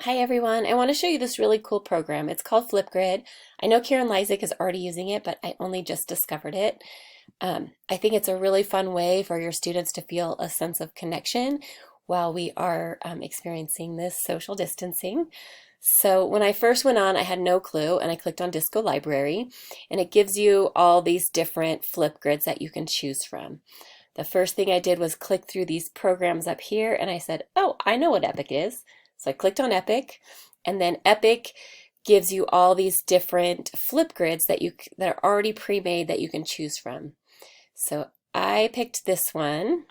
Hi everyone, I want to show you this really cool program. It's called Flipgrid. I know Karen Lysick is already using it, but I only just discovered it. I think it's a really fun way for your students to feel a sense of connection while we are experiencing this social distancing. So when I first went on, I had no clue, and I clicked on Disco Library, and it gives you all these different Flipgrids that you can choose from. The first thing I did was click through these programs up here, and I said, oh, I know what Epic is. So I clicked on Epic, and then Epic gives you all these different Flipgrids that are already pre-made that you can choose from. So I picked this one,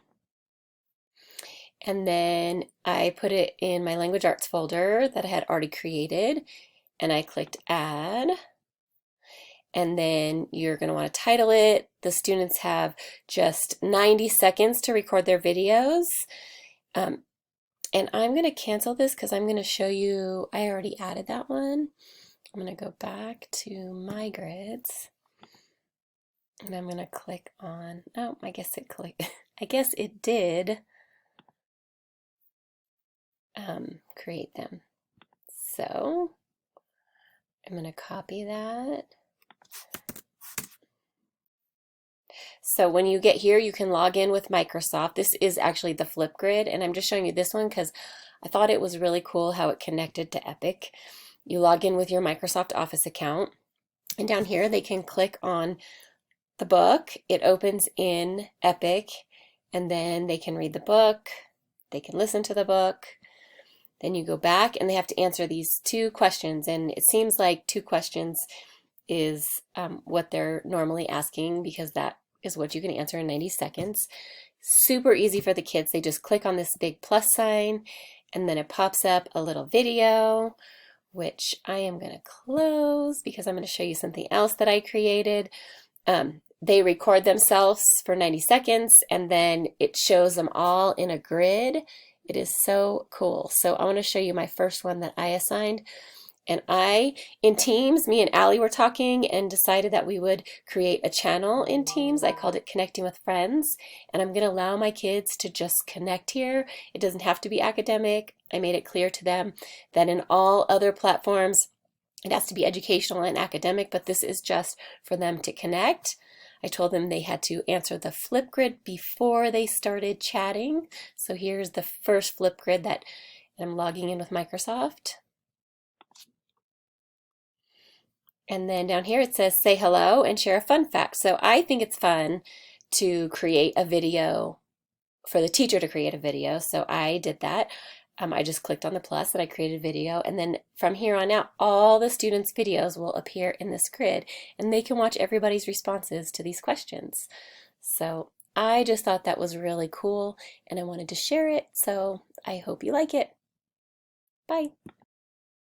and then I put it in my language arts folder that I had already created, and I clicked add. And then you're going to want to title it. The students have just 90 seconds to record their videos. And I'm going to cancel this because I'm going to show you, I already added that one. I'm going to go back to my grids, and I'm going to click on, oh, I guess it did create them. So I'm going to copy that. So when you get here, you can log in with Microsoft. This is actually the Flipgrid, and I'm just showing you this one because I thought it was really cool how it connected to Epic. You log in with your Microsoft Office account, and down here they can click on the book. It opens in Epic, and then they can read the book, they can listen to the book. Then you go back, and they have to answer these 2 questions, and it seems like 2 questions is what they're normally asking because that is what you can answer in 90 seconds. Super easy for the kids. They just click on this big plus sign, and then it pops up a little video, which I am going to close because I'm going to show you something else that I created. They record themselves for 90 seconds, and then it shows them all in a grid. It is so cool. So I want to show you my first one that I assigned. And in Teams, me and Allie were talking and decided that we would create a channel in Teams. I called it Connecting with Friends. And I'm going to allow my kids to just connect here. It doesn't have to be academic. I made it clear to them that in all other platforms, it has to be educational and academic, but this is just for them to connect. I told them they had to answer the Flipgrid before they started chatting. So here's the first Flipgrid that I'm logging in with Microsoft. And then down here it says say hello and share a fun fact. So I think it's fun to create a video, for the teacher to create a video. So I did that. I just clicked on the plus and I created a video. And then from here on out, all the students' videos will appear in this grid, and they can watch everybody's responses to these questions. So I just thought that was really cool, and I wanted to share it. So I hope you like it. Bye.